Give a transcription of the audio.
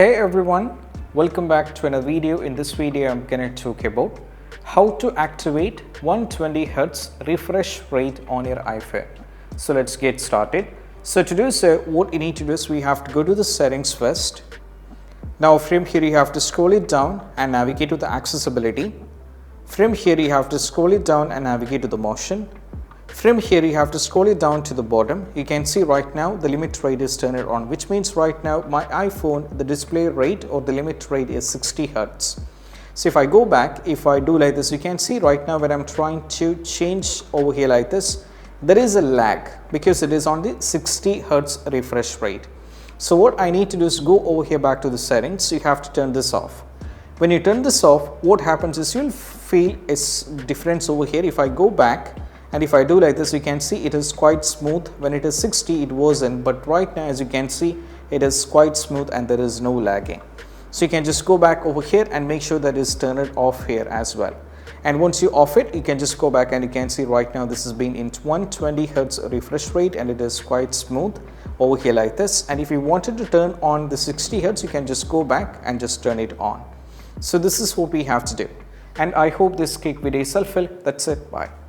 Hey everyone, welcome back to another video. In this video I'm going to talk about how to activate 120Hz refresh rate on your iPhone. So let's get started. So to do so, what you need to do is we have to go to the settings first. Now from here you have to scroll it down and navigate to the accessibility. From here you have to scroll it down and navigate to the motion. From here you have to scroll it down to the bottom. You can see right now the limit rate is turned on, which means right now my iPhone, the display rate or the limit rate is 60 Hz. So if I go back, if I do like this, you can see right now when I'm trying to change over here like this, there is a lag because it is on the 60 Hz refresh rate. So what I need to do is go over here back to the settings. So you have to turn this off. When you turn this off, what happens is you'll feel a difference over here. If I go back, and if I do like this, you can see it is quite smooth. When it is 60, it wasn't, but right now as you can see, it is quite smooth and there is no lagging. So you can just go back over here and make sure that is turned off here as well. And once you off it, you can just go back and you can see right now this has been in 120 Hz refresh rate and it is quite smooth over here like this. And if you wanted to turn on the 60 Hz, you can just go back and just turn it on. So this is what we have to do. And I hope this quick video is helpful. That's it. Bye.